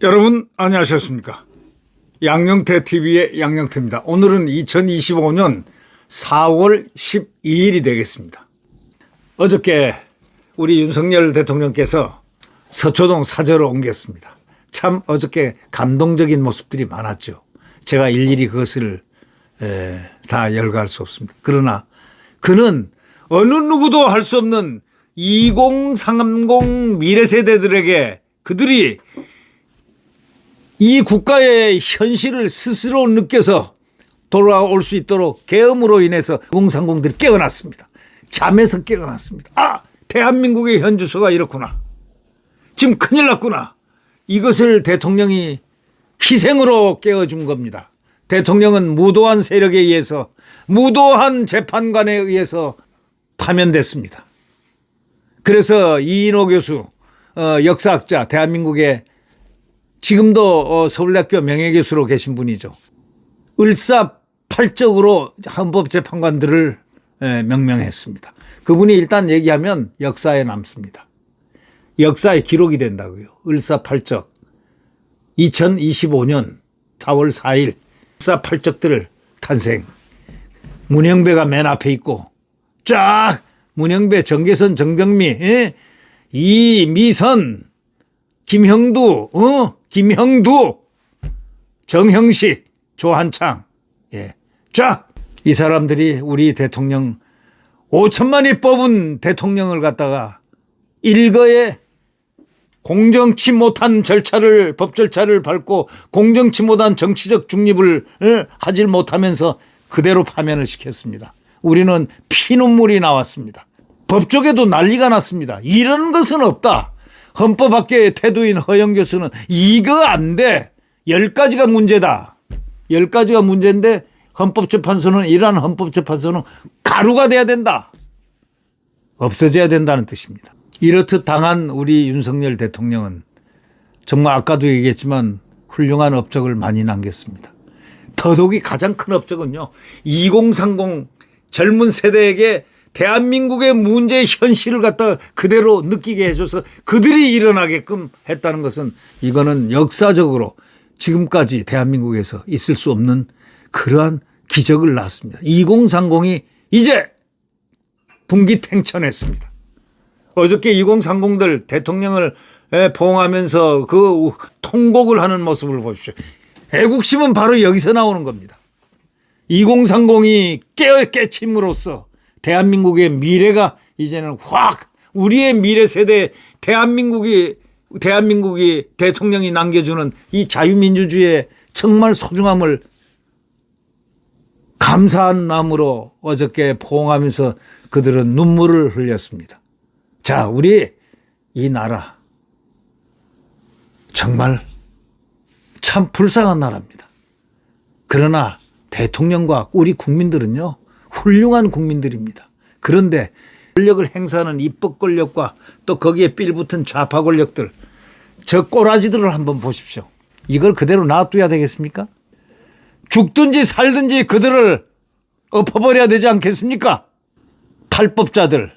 여러분 안녕하셨습니까? 양영태 TV의 양영태입니다. 오늘은 2025년 4월 12일이 되겠습니다. 어저께 우리 윤석열 대통령께서 서초동 사저로 옮겼습니다. 참 어저께 감동적인 모습들이 많았죠. 제가 일일이 그것을 다 열거할 수 없습니다. 그러나 그는 어느 누구도 할 수 없는 2030 미래 세대들에게 그들이 이 국가의 현실을 스스로 느껴서 돌아올 수 있도록 계엄으로 인해서 2030들이 깨어났습니다. 잠에서 깨어났습니다. 아, 대한민국의 현주소가 이렇구나. 지금 큰일 났구나. 이것을 대통령이 희생으로 깨워준 겁니다. 대통령은 무도한 세력에 의해서, 무도한 재판관에 의해서 파면됐습니다. 그래서 이인호 교수, 역사학자, 대한민국의 지금도 서울대학교 명예교수로 계신 분이죠. 을사팔적으로 헌법재판관들을 명명했습니다. 그분이 일단 얘기하면 역사에 남습니다. 역사에 기록이 된다고요. 을사팔적. 2025년 4월 4일 을사팔적들 탄생. 문영배가 맨 앞에 있고 쫙 문영배, 정계선, 정병미, 이미선, 김형두, 김형두, 정형식, 조한창, 쫙 이 사람들이 우리 대통령 5천만이 뽑은 대통령을 갖다가 일거에 공정치 못한 절차를, 법 절차를 밟고 공정치 못한 정치적 중립을 하질 못하면서 그대로 파면을 시켰습니다. 우리는 피눈물이 나왔습니다. 법조계도 난리가 났습니다. 이런 것은 없다. 헌법학계의 태도인 허영 교수는 이거 안 돼. 10가지가 문제다. 10가지가 문제인데 헌법재판소는 이러한 헌법재판소는 가루가 돼야 된다. 없어져야 된다는 뜻입니다. 이렇듯 당한 우리 윤석열 대통령은 정말 아까도 얘기했지만 훌륭한 업적을 많이 남겼습니다. 더더욱이 가장 큰 업적은요. 2030 젊은 세대에게 대한민국의 문제의 현실을 갖다가 그대로 느끼게 해줘서 그들이 일어나게끔 했다는 것은 이거는 역사적으로 지금까지 대한민국에서 있을 수 없는 그러한 기적을 낳았습니다. 2030이 이제 분기탱천했습니다. 어저께 2030들 대통령을 포옹하면서 그 통곡을 하는 모습을 보십시오. 애국심은 바로 여기서 나오는 겁니다. 2030이 깨침으로써 대한민국의 미래가 이제는 확 우리의 미래 세대 대한민국이 대통령이 남겨주는 이 자유민주주의의 정말 소중함을 감사한 마음으로 어저께 포옹하면서 그들은 눈물을 흘렸습니다. 자, 우리 이 나라 정말 참 불쌍한 나라입니다. 그러나 대통령과 우리 국민들은요. 훌륭한 국민들입니다. 그런데 권력을 행사하는 입법 권력과 또 거기에 삘붙은 좌파 권력들, 저 꼬라지들을 한번 보십시오. 이걸 그대로 놔둬야 되겠습니까? 죽든지 살든지 그들을 엎어버려야 되지 않겠습니까? 탈법자들,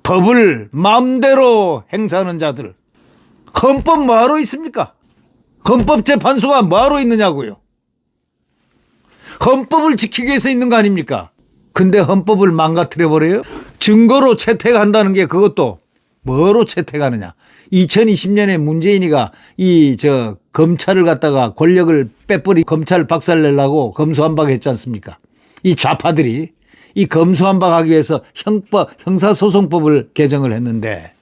법을 마음대로 행사하는 자들, 헌법 뭐하러 있습니까? 헌법재판소가 뭐하러 있느냐고요. 헌법을 지키기 위해서 있는 거 아닙니까? 근데 헌법을 망가뜨려버려요? 증거로 채택한다는 게 그것도 뭐로 채택하느냐. 2020년에 문재인이가 검찰을 갖다가 권력을 빼버리 검찰 박살내려고 검수한박 했지 않습니까? 이 좌파들이 이 검수한박하기 위해서 형사소송법을 개정을 했는데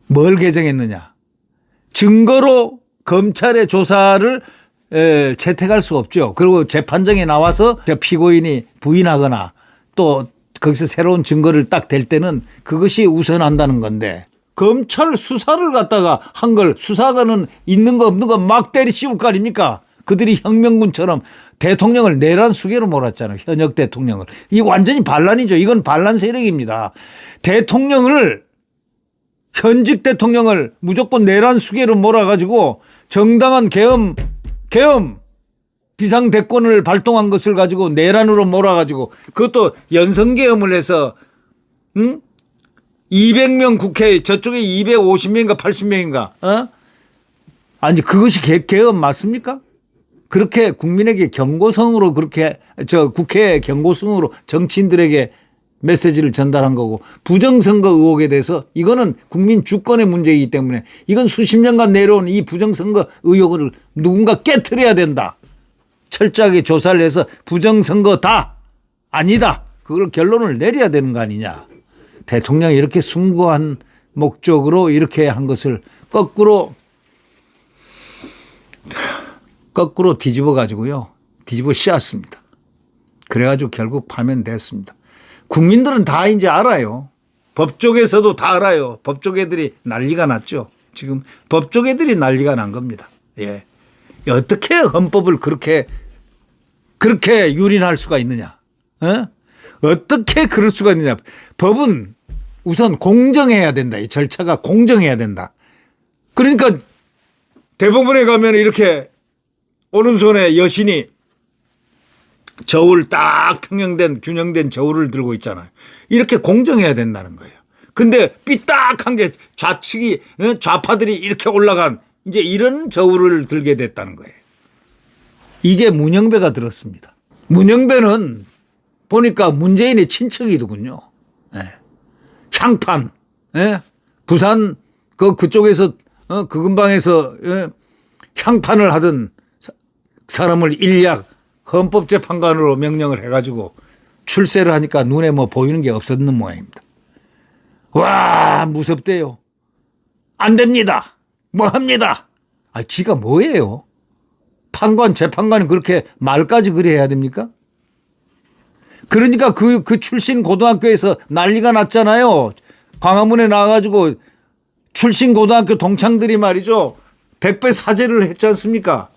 뭘 개정했느냐. 증거로 검찰의 조사를 채택할 수 없죠. 그리고 재판정에 나와서 피고인이 부인하거나 또 거기서 새로운 증거를 딱 댈 때는 그것이 우선한다는 건데 검찰 수사를 갖다가 한 걸 수사관은 있는 거 없는 거 막 때리 씌울 거 아닙니까? 그들이 혁명군처럼 대통령을 내란 수계로 몰았잖아요. 현역 대통령을. 이게 완전히 반란이죠. 이건 반란 세력입니다. 현직 대통령을 무조건 내란 수계로 몰아가지고 정당한 계엄 비상대권을 발동한 것을 가지고 내란으로 몰아가지고 그것도 연성계엄을 해서 200명 국회 저쪽에 250명인가 80명인가 아니 그것이 계엄 맞습니까? 그렇게 국민에게 경고성으로 그렇게 국회 경고성으로 정치인들에게 메시지를 전달한 거고 부정선거 의혹에 대해서 이거는 국민 주권의 문제이기 때문에 이건 수십 년간 내려온 이 부정선거 의혹을 누군가 깨트려야 된다. 철저하게 조사를 해서 부정선거다 아니다. 그걸 결론을 내려야 되는 거 아니냐. 대통령이 이렇게 숭고한 목적으로 이렇게 한 것을 거꾸로 뒤집어 가지고요. 뒤집어 씌웠습니다. 그래가지고 결국 파면됐습니다. 국민들은 다 이제 알아요. 법조계에서도 다 알아요. 법조계들이 난리가 났죠. 지금 법조계들이 난리가 난 겁니다. 예. 어떻게 헌법을 그렇게 유린할 수가 있느냐. 어떻게 그럴 수가 있느냐. 법은 우선 공정해야 된다. 이 절차가 공정해야 된다. 그러니까 대법원에 가면 이렇게 오른손에 여신이 저울 딱 균형된 저울을 들고 있잖아요. 이렇게 공정해야 된다는 거예요. 근데 삐딱한 게 좌파들이 이렇게 올라간 이제 이런 저울을 들게 됐다는 거예요. 이게 문영배가 들었습니다. 문영배는 보니까 문재인의 친척이더군요. 네. 향판. 네. 부산 그쪽에서 그 근방에서 향판을 하던 사람을 일약 헌법재판관으로 명령을 해가지고 출세를 하니까 눈에 뭐 보이는 게 없었는 모양입니다. 와 무섭대요. 안 됩니다. 뭐 합니다. 아 지가 뭐예요? 재판관이 그렇게 말까지 그래 해야 됩니까? 그러니까 그 출신 고등학교에서 난리가 났잖아요. 광화문에 나와가지고 출신 고등학교 동창들이 말이죠. 100배 사죄를 했지 않습니까?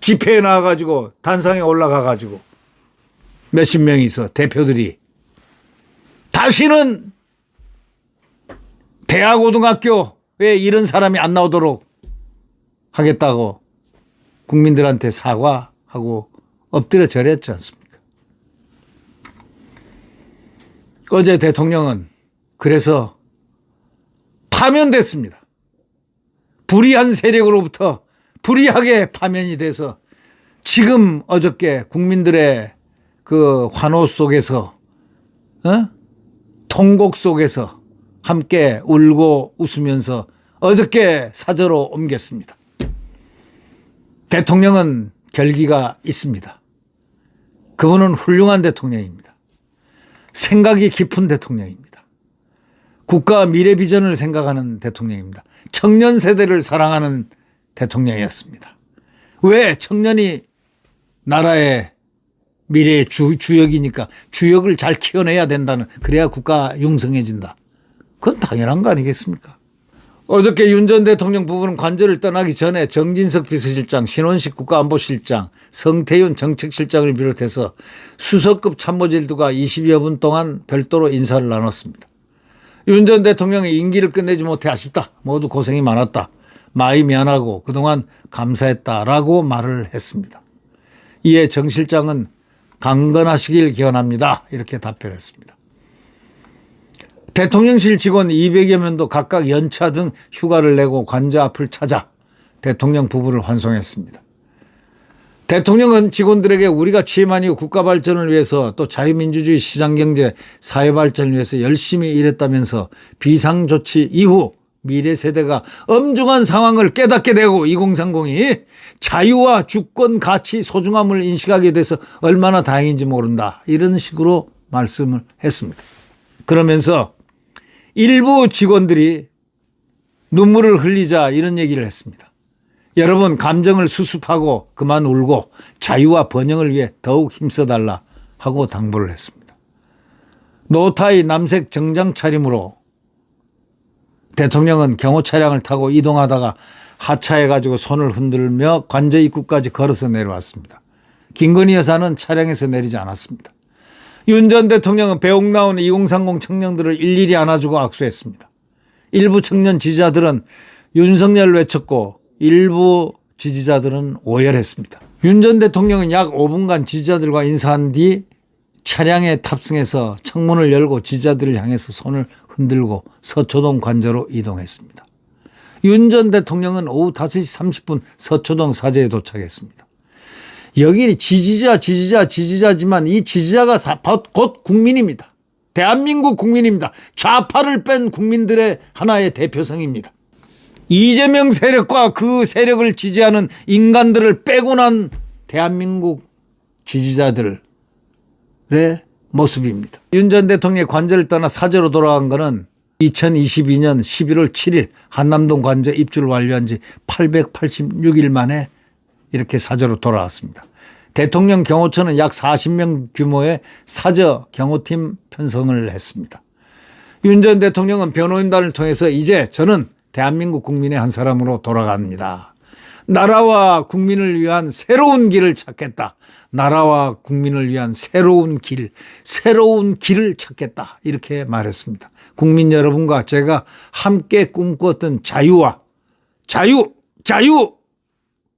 집회에 나와가지고 단상에 올라가가지고 몇십 명이서 대표들이 다시는 대하고등학교에 이런 사람이 안 나오도록 하겠다고 국민들한테 사과하고 엎드려 절했지 않습니까? 어제 대통령은 그래서 파면됐습니다. 불의한 세력으로부터 불의하게 파면이 돼서 지금 어저께 국민들의 그 환호 속에서 통곡 속에서 함께 울고 웃으면서 어저께 사저로 옮겼습니다. 대통령은 결기가 있습니다. 그분은 훌륭한 대통령입니다. 생각이 깊은 대통령입니다. 국가 미래 비전을 생각하는 대통령입니다. 청년 세대를 사랑하는 대통령이었습니다. 왜? 청년이 나라의 미래의 주역이니까 주역을 잘 키워내야 된다는, 그래야 국가 융성해진다. 그건 당연한 거 아니겠습니까? 어저께 윤 전 대통령 부부는 관저를 떠나기 전에 정진석 비서실장, 신원식 국가안보실장, 성태윤 정책실장을 비롯해서 수석급 참모진들과 20여 분 동안 별도로 인사를 나눴습니다. 윤 전 대통령이 임기를 끝내지 못해 아쉽다. 모두 고생이 많았다. 많이 미안하고 그동안 감사했다라고 말을 했습니다. 이에 정 실장은 강건하시길 기원합니다. 이렇게 답변했습니다. 대통령실 직원 200여 명도 각각 연차 등 휴가를 내고 관저 앞을 찾아 대통령 부부를 환송했습니다. 대통령은 직원들에게 우리가 취임한 이후 국가 발전을 위해서 또 자유민주주의 시장경제 사회 발전을 위해서 열심히 일했다면서 비상조치 이후 미래 세대가 엄중한 상황을 깨닫게 되고 2030이 자유와 주권 가치 소중함을 인식하게 돼서 얼마나 다행인지 모른다. 이런 식으로 말씀을 했습니다. 그러면서 일부 직원들이 눈물을 흘리자 이런 얘기를 했습니다. 여러분 감정을 수습하고 그만 울고 자유와 번영을 위해 더욱 힘써달라 하고 당부를 했습니다. 노타이 남색 정장 차림으로 대통령은 경호 차량을 타고 이동하다가 하차해가지고 손을 흔들며 관저 입구까지 걸어서 내려왔습니다. 김건희 여사는 차량에서 내리지 않았습니다. 윤 전 대통령은 배옥 나온 2030 청년들을 일일이 안아주고 악수했습니다. 일부 청년 지지자들은 윤석열을 외쳤고 일부 지지자들은 오열했습니다. 윤 전 대통령은 약 5분간 지지자들과 인사한 뒤 차량에 탑승해서 창문을 열고 지지자들을 향해서 손을 흔들고 서초동 관저로 이동했습니다. 윤 전 대통령은 오후 5시 30분 서초동 사저에 도착했습니다. 여기 지지자지만 이 지지자가 곧 국민입니다. 대한민국 국민입니다. 좌파를 뺀 국민들의 하나의 대표성입니다. 이재명 세력과 그 세력을 지지하는 인간들을 빼고 난 대한민국 지지자들의 모습입니다. 윤 전 대통령의 관저를 떠나 사저로 돌아간 것은 2022년 11월 7일 한남동 관저 입주를 완료한 지 886일 만에 이렇게 사저로 돌아왔습니다. 대통령 경호처는 약 40명 규모의 사저 경호팀 편성을 했습니다. 윤 전 대통령은 변호인단을 통해서 이제 저는 대한민국 국민의 한 사람으로 돌아갑니다. 나라와 국민을 위한 새로운 길을 찾겠다. 나라와 국민을 위한 새로운 길을 찾겠다. 이렇게 말했습니다. 국민 여러분과 제가 함께 꿈꿨던 자유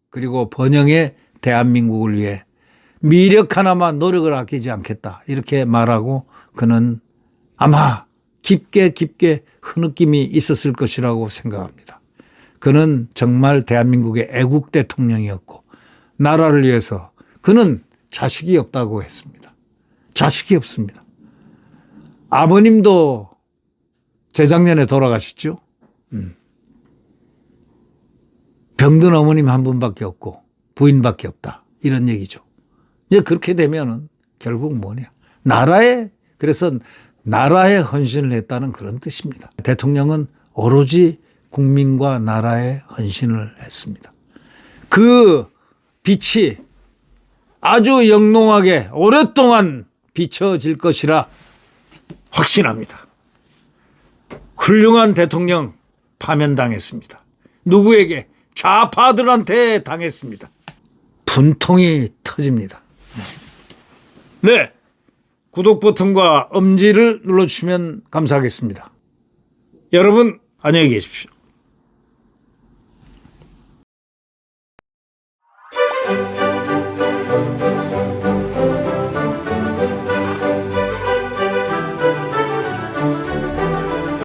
그리고 번영의 대한민국을 위해 미력 하나만 노력을 아끼지 않겠다. 이렇게 말하고 그는 아마 깊게 흐느낌이 있었을 것이라고 생각합니다. 그는 정말 대한민국의 애국 대통령이었고 나라를 위해서 그는 자식이 없다고 했습니다. 자식이 없습니다. 아버님도 재작년에 돌아가셨죠. 병든 어머님 한 분밖에 없고 부인밖에 없다. 이런 얘기죠. 이제 그렇게 되면은 결국 뭐냐. 그래서 나라에 헌신을 했다는 그런 뜻입니다. 대통령은 오로지 국민과 나라에 헌신을 했습니다. 그 빛이 아주 영롱하게 오랫동안 비춰질 것이라 확신합니다. 훌륭한 대통령 파면당했습니다. 누구에게? 좌파들한테 당했습니다. 분통이 터집니다. 네. 구독 버튼과 엄지를 눌러주시면 감사하겠습니다. 여러분 안녕히 계십시오.